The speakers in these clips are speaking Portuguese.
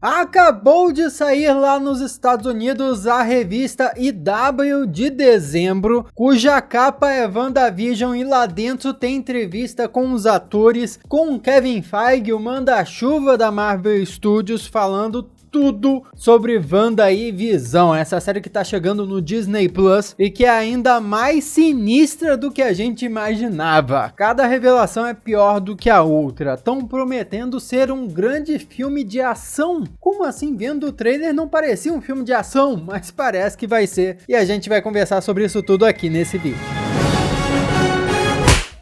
Acabou de sair lá nos Estados Unidos a revista IW de dezembro, cuja capa é WandaVision e lá dentro tem entrevista com os atores, com Kevin Feige, o manda-chuva da Marvel Studios, falando tudo sobre Wanda e Visão, essa série que tá chegando no Disney Plus e que é ainda mais sinistra do que a gente imaginava. Cada revelação é pior do que a outra, tão prometendo ser um grande filme de ação. Como assim? Vendo o trailer não parecia um filme de ação, mas parece que vai ser, e a gente vai conversar sobre isso tudo aqui nesse vídeo.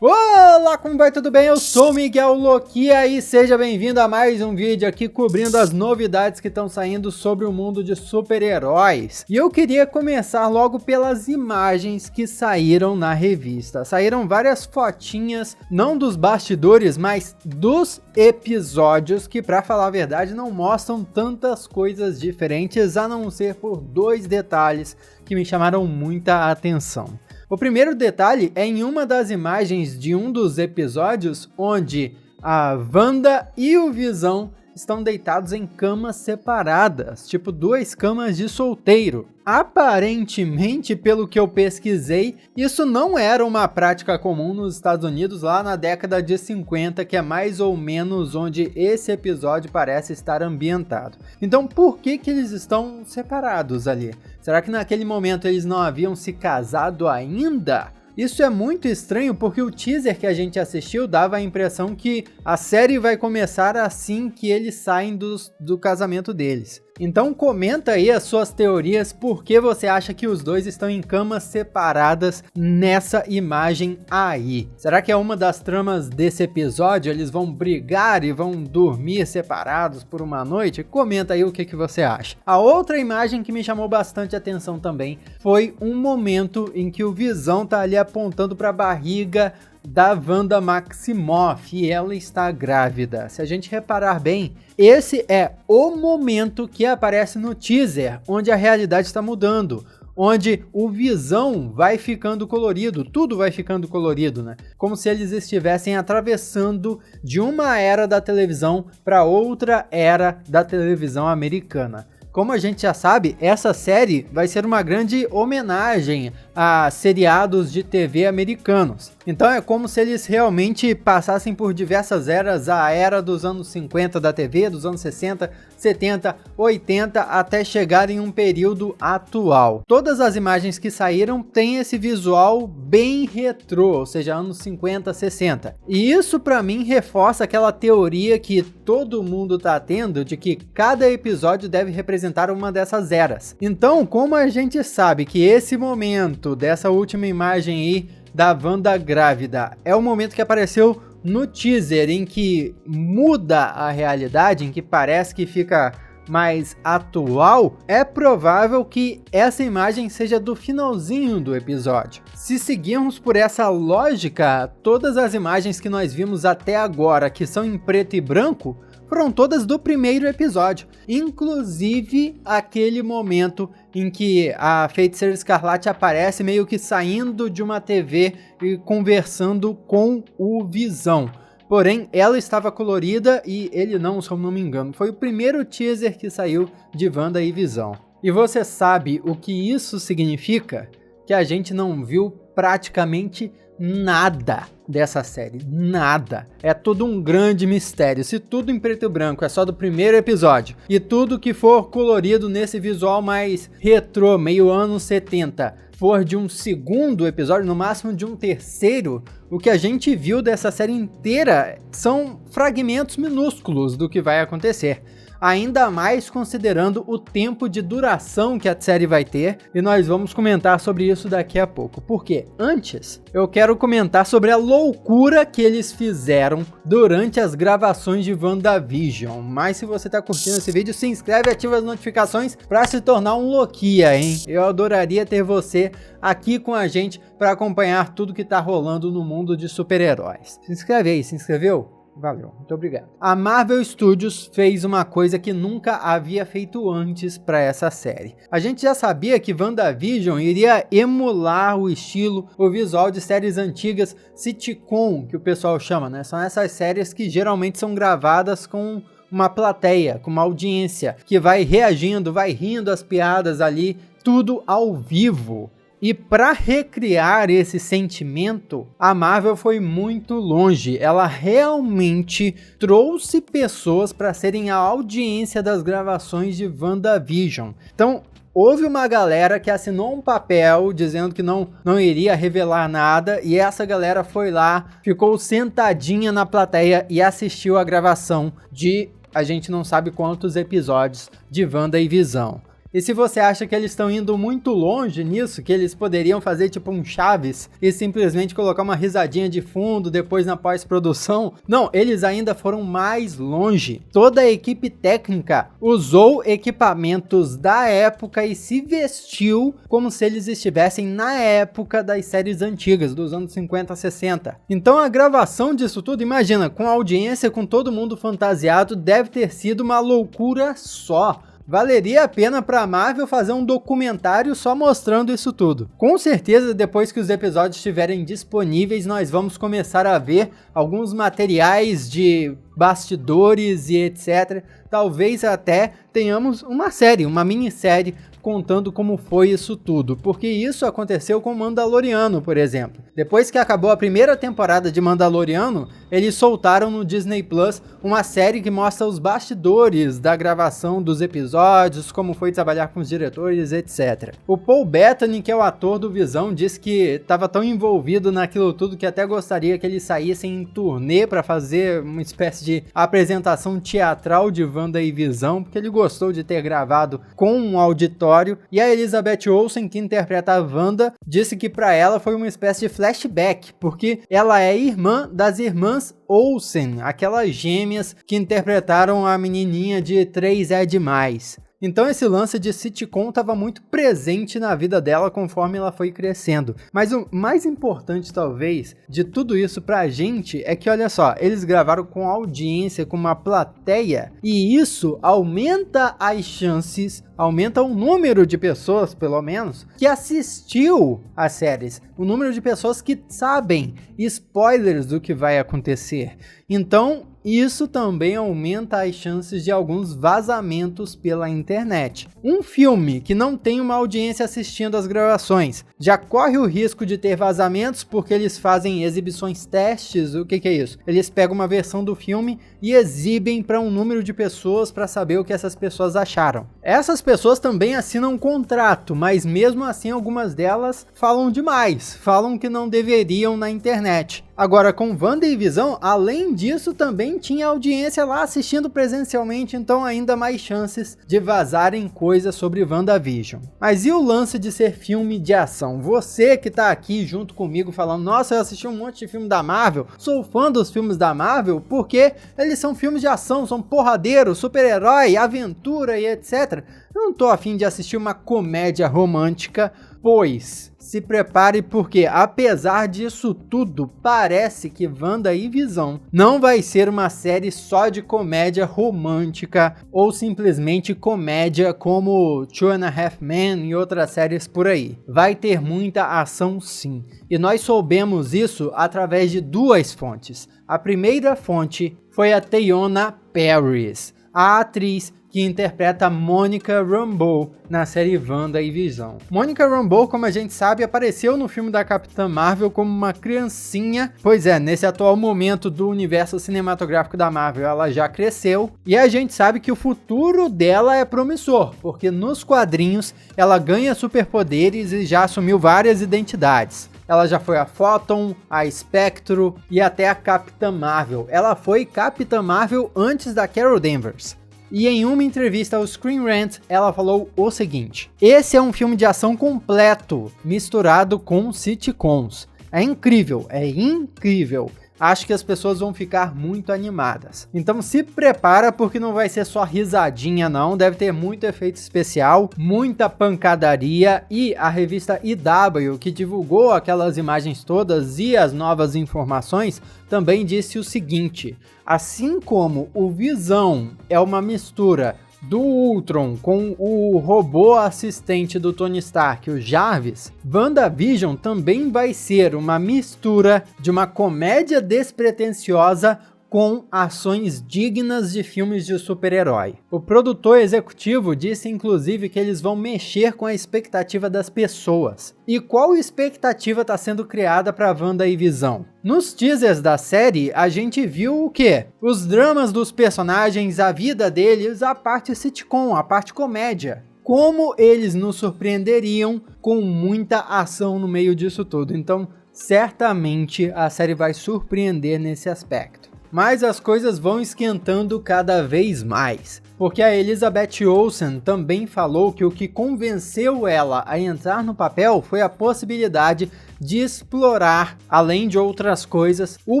Olá, como vai? Tudo bem? Eu sou o Miguel Loquia e seja bem-vindo a mais um vídeo aqui cobrindo as novidades que estão saindo sobre o mundo de super-heróis. E eu queria começar logo pelas imagens que saíram na revista. Saíram várias fotinhas, não dos bastidores, mas dos episódios, que pra falar a verdade não mostram tantas coisas diferentes, a não ser por dois detalhes que me chamaram muita atenção. O primeiro detalhe é em uma das imagens de um dos episódios onde a Wanda e o Visão estão deitados em camas separadas, tipo duas camas de solteiro. Aparentemente, pelo que eu pesquisei, isso não era uma prática comum nos Estados Unidos lá na década de 50, que é mais ou menos onde esse episódio parece estar ambientado. Então, por que eles estão separados ali? Será que naquele momento eles não haviam se casado ainda? Isso é muito estranho porque o teaser que a gente assistiu dava a impressão que a série vai começar assim que eles saem do casamento deles. Então comenta aí as suas teorias, por que você acha que os dois estão em camas separadas nessa imagem aí. Será que é uma das tramas desse episódio? Eles vão brigar e vão dormir separados por uma noite? Comenta aí o que você acha. A outra imagem que me chamou bastante atenção também foi um momento em que o Visão tá ali apontando para a barriga da Wanda Maximoff e ela está grávida. Se a gente reparar bem, esse é o momento que aparece no teaser, onde a realidade está mudando, onde o Visão vai ficando colorido, tudo vai ficando colorido, né? Como se eles estivessem atravessando de uma era da televisão para outra era da televisão americana. Como a gente já sabe, essa série vai ser uma grande homenagem a seriados de TV americanos. Então é como se eles realmente passassem por diversas eras, a era dos anos 50 da TV, dos anos 60, 70, 80, até chegar em um período atual. Todas as imagens que saíram têm esse visual bem retrô, ou seja, anos 50, 60. E isso pra mim reforça aquela teoria que todo mundo tá tendo de que cada episódio deve representar uma dessas eras. Então, como a gente sabe que esse momento dessa última imagem aí da Wanda grávida é o momento que apareceu no teaser, em que muda a realidade, em que parece que fica mais atual, é provável que essa imagem seja do finalzinho do episódio. Se seguirmos por essa lógica, todas as imagens que nós vimos até agora, que são em preto e branco, foram todas do primeiro episódio, inclusive aquele momento em que a Feiticeira Escarlate aparece meio que saindo de uma TV e conversando com o Visão. Porém, ela estava colorida e ele não, se eu não me engano. Foi o primeiro teaser que saiu de Wanda e Visão. E você sabe o que isso significa? Que a gente não viu praticamente nada dessa série, nada. É tudo um grande mistério. Se tudo em preto e branco é só do primeiro episódio e tudo que for colorido nesse visual mais retrô, meio anos 70, for de um segundo episódio, no máximo de um terceiro, o que a gente viu dessa série inteira são fragmentos minúsculos do que vai acontecer. Ainda mais considerando o tempo de duração que a série vai ter, e nós vamos comentar sobre isso daqui a pouco. Porque antes, eu quero comentar sobre a loucura que eles fizeram durante as gravações de WandaVision. Mas se você tá curtindo esse vídeo, se inscreve e ativa as notificações para se tornar um Loquia, hein? Eu adoraria ter você aqui com a gente para acompanhar tudo que tá rolando no mundo de super-heróis. Se inscreve aí, se inscreveu? Valeu, muito obrigado. A Marvel Studios fez uma coisa que nunca havia feito antes para essa série. A gente já sabia que WandaVision iria emular o estilo, o visual de séries antigas, sitcom, que o pessoal chama, né? São essas séries que geralmente são gravadas com uma plateia, com uma audiência que vai reagindo, vai rindo as piadas ali, tudo ao vivo. E para recriar esse sentimento, a Marvel foi muito longe. Ela realmente trouxe pessoas para serem a audiência das gravações de WandaVision. Então, houve uma galera que assinou um papel dizendo que não iria revelar nada, e essa galera foi lá, ficou sentadinha na plateia e assistiu a gravação de a gente não sabe quantos episódios de WandaVision. E se você acha que eles estão indo muito longe nisso, que eles poderiam fazer tipo um Chaves e simplesmente colocar uma risadinha de fundo depois na pós-produção, não, eles ainda foram mais longe. Toda a equipe técnica usou equipamentos da época e se vestiu como se eles estivessem na época das séries antigas, dos anos 50, 60. Então a gravação disso tudo, imagina, com a audiência, com todo mundo fantasiado, deve ter sido uma loucura só. Valeria a pena para a Marvel fazer um documentário só mostrando isso tudo. Com certeza, depois que os episódios estiverem disponíveis, nós vamos começar a ver alguns materiais de bastidores e etc. Talvez até tenhamos uma série, uma minissérie, contando como foi isso tudo, porque isso aconteceu com Mandaloriano, por exemplo. Depois que acabou a primeira temporada de Mandaloriano, eles soltaram no Disney Plus uma série que mostra os bastidores da gravação dos episódios, como foi trabalhar com os diretores, etc. O Paul Bettany, que é o ator do Visão, disse que estava tão envolvido naquilo tudo que até gostaria que eles saíssem em turnê para fazer uma espécie de apresentação teatral de WandaVision, porque ele gostou de ter gravado com um auditório. E a Elizabeth Olsen, que interpreta a Wanda, disse que para ela foi uma espécie de flashback, porque ela é irmã das irmãs Olsen, aquelas gêmeas que interpretaram a menininha de 3 é Demais. Então esse lance de sitcom estava muito presente na vida dela conforme ela foi crescendo. Mas o mais importante, talvez, de tudo isso pra gente é que, olha só, eles gravaram com audiência, com uma plateia, e isso aumenta as chances, aumenta o número de pessoas, pelo menos, que assistiu às séries. O número de pessoas que sabem spoilers do que vai acontecer. Então, isso também aumenta as chances de alguns vazamentos pela internet. Um filme que não tem uma audiência assistindo às gravações já corre o risco de ter vazamentos porque eles fazem exibições testes. O que é isso? Eles pegam uma versão do filme e exibem para um número de pessoas para saber o que essas pessoas acharam. Essas pessoas também assinam um contrato, mas mesmo assim algumas delas falam demais, falam que não deveriam na internet. Agora, com WandaVision, além disso, também tinha audiência lá assistindo presencialmente, então ainda mais chances de vazarem coisas sobre WandaVision. Mas e o lance de ser filme de ação? Você que tá aqui junto comigo falando, nossa, eu assisti um monte de filme da Marvel, sou fã dos filmes da Marvel, porque eles são filmes de ação, são porradeiros, super-herói, aventura e etc. Eu não tô afim de assistir uma comédia romântica, pois se prepare porque, apesar disso tudo, parece que WandaVision não vai ser uma série só de comédia romântica ou simplesmente comédia como Two and a Half Men e outras séries por aí. Vai ter muita ação sim. E nós soubemos isso através de duas fontes. A primeira fonte foi a Teyonah Parris, a atriz que interpreta Monica Rambeau na série WandaVision. Monica Rambeau, como a gente sabe, apareceu no filme da Capitã Marvel como uma criancinha. Pois é, nesse atual momento do universo cinematográfico da Marvel, ela já cresceu. E a gente sabe que o futuro dela é promissor, porque nos quadrinhos ela ganha superpoderes e já assumiu várias identidades. Ela já foi a Photon, a Spectro e até a Capitã Marvel. Ela foi Capitã Marvel antes da Carol Danvers. E em uma entrevista ao Screen Rant, ela falou o seguinte: esse é um filme de ação completo, misturado com sitcoms. É incrível, é incrível. Acho que as pessoas vão ficar muito animadas. Então se prepara porque não vai ser só risadinha não, deve ter muito efeito especial, muita pancadaria, e a revista IW, que divulgou aquelas imagens todas e as novas informações, também disse o seguinte: assim como o Visão é uma mistura do Ultron com o robô assistente do Tony Stark, o Jarvis, WandaVision também vai ser uma mistura de uma comédia despretensiosa com ações dignas de filmes de super-herói. O produtor executivo disse inclusive que eles vão mexer com a expectativa das pessoas. E qual expectativa está sendo criada para Wanda e Visão? Nos teasers da série, a gente viu o quê? Os dramas dos personagens, a vida deles, a parte sitcom, a parte comédia. Como eles nos surpreenderiam com muita ação no meio disso tudo. Então, certamente a série vai surpreender nesse aspecto. Mas as coisas vão esquentando cada vez mais, porque a Elizabeth Olsen também falou que o que convenceu ela a entrar no papel foi a possibilidade de explorar, além de outras coisas, o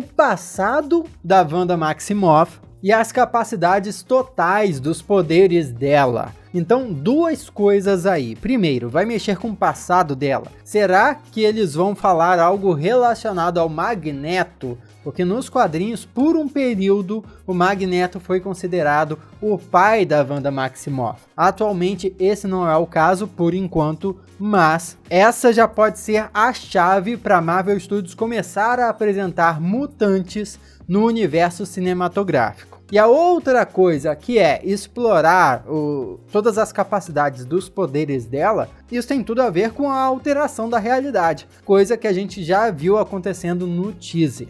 passado da Wanda Maximoff e as capacidades totais dos poderes dela. Então, duas coisas aí. Primeiro, vai mexer com o passado dela. Será que eles vão falar algo relacionado ao Magneto? Porque nos quadrinhos, por um período, o Magneto foi considerado o pai da Wanda Maximoff. Atualmente, esse não é o caso por enquanto, mas essa já pode ser a chave para a Marvel Studios começar a apresentar mutantes no universo cinematográfico. E a outra coisa que é explorar todas as capacidades dos poderes dela, isso tem tudo a ver com a alteração da realidade, coisa que a gente já viu acontecendo no teaser.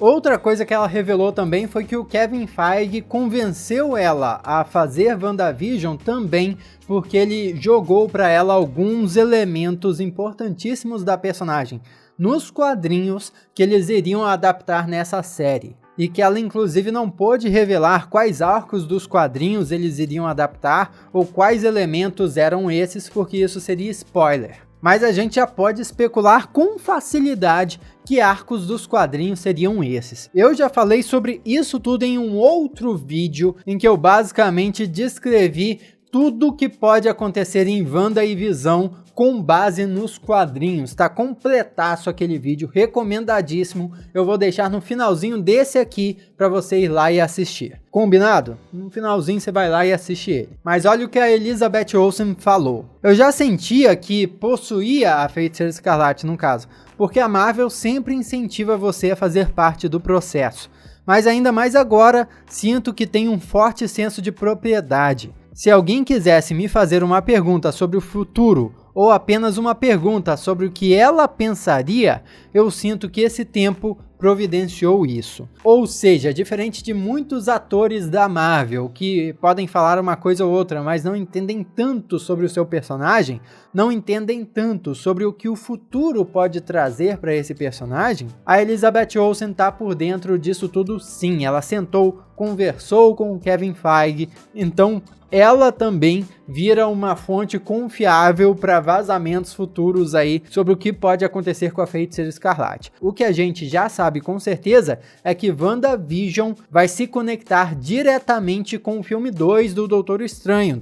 Outra coisa que ela revelou também foi que o Kevin Feige convenceu ela a fazer WandaVision também porque ele jogou para ela alguns elementos importantíssimos da personagem nos quadrinhos que eles iriam adaptar nessa série. E que ela inclusive não pôde revelar quais arcos dos quadrinhos eles iriam adaptar ou quais elementos eram esses, porque isso seria spoiler. Mas a gente já pode especular com facilidade que arcos dos quadrinhos seriam esses. Eu já falei sobre isso tudo em um outro vídeo em que eu basicamente descrevi tudo que pode acontecer em Wanda e Visão com base nos quadrinhos. Tá completaço aquele vídeo, recomendadíssimo. Eu vou deixar no finalzinho desse aqui para você ir lá e assistir. Combinado? No finalzinho você vai lá e assiste ele. Mas olha o que a Elizabeth Olsen falou. Eu já sentia que possuía a Feiticeira Escarlate no caso, porque a Marvel sempre incentiva você a fazer parte do processo. Mas ainda mais agora, sinto que tem um forte senso de propriedade. Se alguém quisesse me fazer uma pergunta sobre o futuro, ou apenas uma pergunta sobre o que ela pensaria, eu sinto que esse tempo providenciou isso. Ou seja, diferente de muitos atores da Marvel que podem falar uma coisa ou outra, mas não entendem tanto sobre o seu personagem, não entendem tanto sobre o que o futuro pode trazer para esse personagem, a Elizabeth Olsen tá por dentro disso tudo sim. Ela sentou, conversou com o Kevin Feige, então ela também vira uma fonte confiável para vazamentos futuros aí sobre o que pode acontecer com a Feiticeira Escarlate. O que a gente já sabe com certeza é que WandaVision vai se conectar diretamente com o filme 2 do Doutor Estranho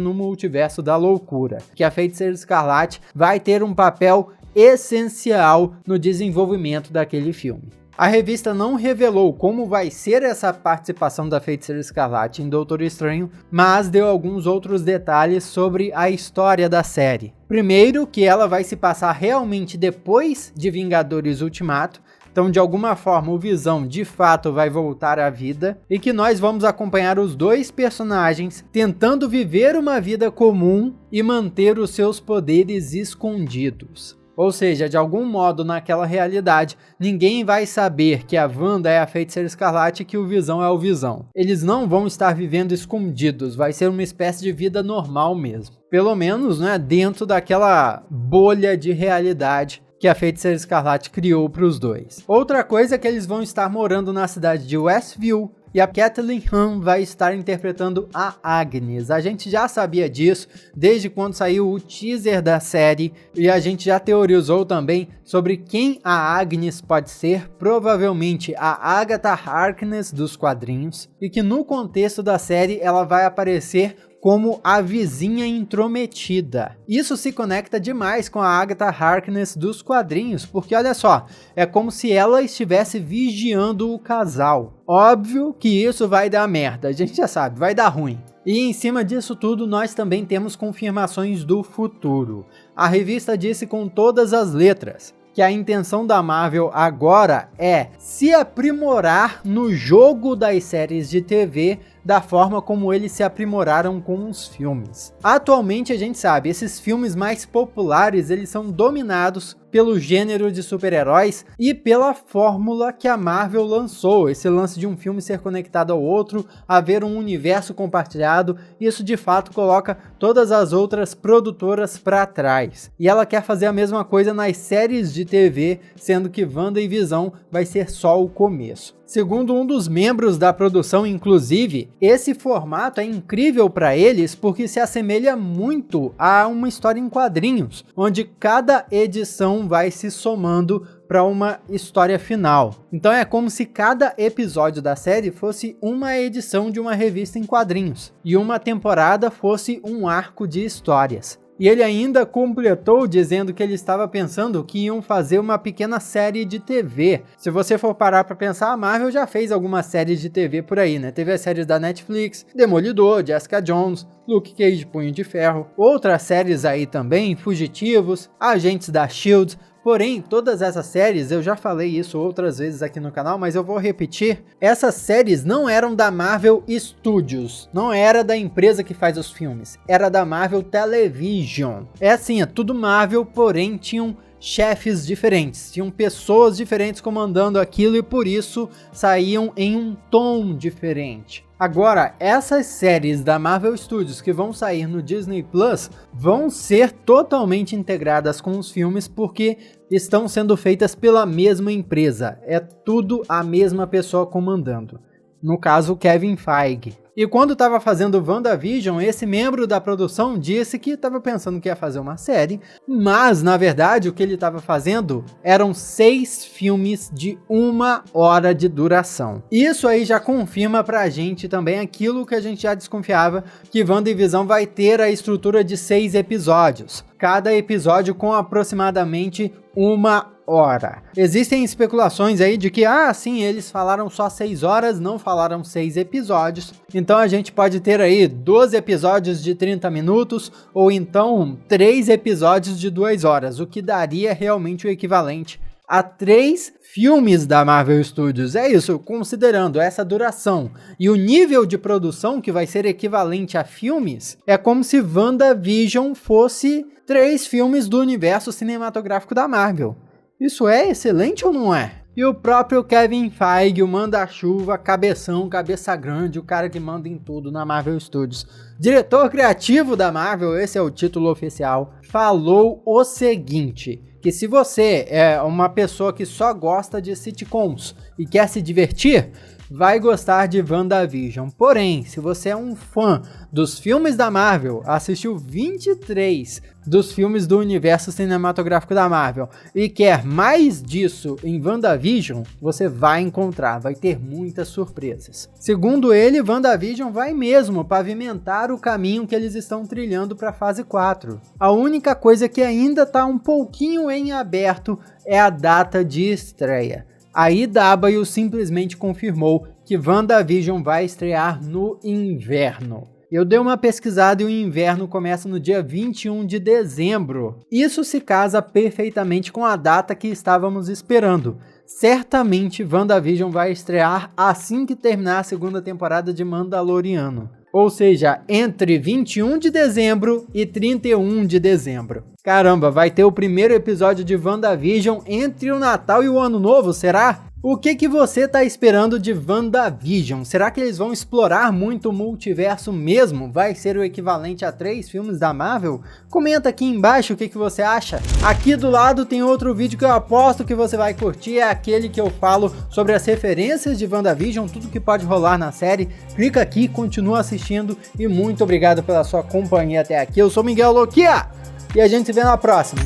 no Multiverso da Loucura, que a Feiticeira Escarlate vai ter um papel essencial no desenvolvimento daquele filme. A revista não revelou como vai ser essa participação da Feiticeira Escarlate em Doutor Estranho, mas deu alguns outros detalhes sobre a história da série. Primeiro, que ela vai se passar realmente depois de Vingadores Ultimato, então de alguma forma o Visão de fato vai voltar à vida, e que nós vamos acompanhar os dois personagens tentando viver uma vida comum e manter os seus poderes escondidos. Ou seja, de algum modo naquela realidade, ninguém vai saber que a Wanda é a Feiticeira Escarlate e que o Visão é o Visão. Eles não vão estar vivendo escondidos, vai ser uma espécie de vida normal mesmo. Pelo menos, né, dentro daquela bolha de realidade que a Feiticeira Escarlate criou para os dois. Outra coisa é que eles vão estar morando na cidade de Westview, e a Kathleen Han vai estar interpretando a Agnes. A gente já sabia disso desde quando saiu o teaser da série, e a gente já teorizou também sobre quem a Agnes pode ser, provavelmente a Agatha Harkness dos quadrinhos, e que no contexto da série ela vai aparecer como a vizinha intrometida. Isso se conecta demais com a Agatha Harkness dos quadrinhos, porque olha só, é como se ela estivesse vigiando o casal. Óbvio que isso vai dar merda, a gente já sabe, vai dar ruim. E em cima disso tudo, nós também temos confirmações do futuro. A revista disse com todas as letras que a intenção da Marvel agora é se aprimorar no jogo das séries de TV da forma como eles se aprimoraram com os filmes. Atualmente a gente sabe, esses filmes mais populares, eles são dominados pelo gênero de super-heróis e pela fórmula que a Marvel lançou, esse lance de um filme ser conectado ao outro, haver um universo compartilhado, isso de fato coloca todas as outras produtoras para trás. E ela quer fazer a mesma coisa nas séries de TV, sendo que Wanda e Visão vai ser só o começo. Segundo um dos membros da produção, inclusive, esse formato é incrível para eles porque se assemelha muito a uma história em quadrinhos, onde cada edição vai se somando para uma história final. Então é como se cada episódio da série fosse uma edição de uma revista em quadrinhos e uma temporada fosse um arco de histórias. E ele ainda completou dizendo que ele estava pensando que iam fazer uma pequena série de TV. Se você for parar para pensar, a Marvel já fez algumas séries de TV por aí, né? Teve as séries da Netflix, Demolidor, Jessica Jones, Luke Cage, Punho de Ferro. Outras séries aí também, Fugitivos, Agentes da S.H.I.E.L.D., porém, todas essas séries, eu já falei isso outras vezes aqui no canal, mas eu vou repetir, essas séries não eram da Marvel Studios, não era da empresa que faz os filmes, era da Marvel Television. É assim, é tudo Marvel, porém tinham chefes diferentes, tinham pessoas diferentes comandando aquilo e por isso saíam em um tom diferente. Agora, essas séries da Marvel Studios que vão sair no Disney Plus vão ser totalmente integradas com os filmes porque estão sendo feitas pela mesma empresa. É tudo a mesma pessoa comandando. No caso, Kevin Feige. E quando estava fazendo WandaVision, esse membro da produção disse que estava pensando que ia fazer uma série, mas na verdade o que ele estava fazendo eram 6 filmes de 1 hora de duração. Isso aí já confirma pra gente também aquilo que a gente já desconfiava, que WandaVision vai ter a estrutura de 6 episódios. Cada episódio com aproximadamente 1 hora. Existem especulações aí de que, sim, eles falaram só 6 horas, não falaram 6 episódios. Então a gente pode ter aí 12 episódios de 30 minutos, ou então 3 episódios de 2 horas, o que daria realmente o equivalente a 3 filmes da Marvel Studios. É isso, considerando essa duração e o nível de produção que vai ser equivalente a filmes, é como se WandaVision fosse 3 filmes do universo cinematográfico da Marvel. Isso é excelente ou não é? E o próprio Kevin Feige, o manda-chuva, cabeção, cabeça grande, o cara que manda em tudo na Marvel Studios, diretor criativo da Marvel, esse é o título oficial, falou o seguinte, que se você é uma pessoa que só gosta de sitcoms e quer se divertir, vai gostar de WandaVision. Porém, se você é um fã dos filmes da Marvel, assistiu 23 dos filmes do universo cinematográfico da Marvel e quer mais disso em WandaVision, você vai encontrar, vai ter muitas surpresas. Segundo ele, WandaVision vai mesmo pavimentar o caminho que eles estão trilhando para a fase 4. A única coisa que ainda está um pouquinho em aberto é a data de estreia. A IW simplesmente confirmou que WandaVision vai estrear no inverno. Eu dei uma pesquisada e o inverno começa no dia 21 de dezembro. Isso se casa perfeitamente com a data que estávamos esperando. Certamente WandaVision vai estrear assim que terminar a segunda temporada de Mandaloriano. Ou seja, entre 21 de dezembro e 31 de dezembro. Caramba, vai ter o primeiro episódio de WandaVision entre o Natal e o Ano Novo, será? O que você tá esperando de WandaVision? Será que eles vão explorar muito o multiverso mesmo? Vai ser o equivalente a 3 filmes da Marvel? Comenta aqui embaixo o que você acha. Aqui do lado tem outro vídeo que eu aposto que você vai curtir, é aquele que eu falo sobre as referências de WandaVision, tudo que pode rolar na série. Clica aqui, continua assistindo e muito obrigado pela sua companhia até aqui. Eu sou Miguel Loquia e a gente se vê na próxima.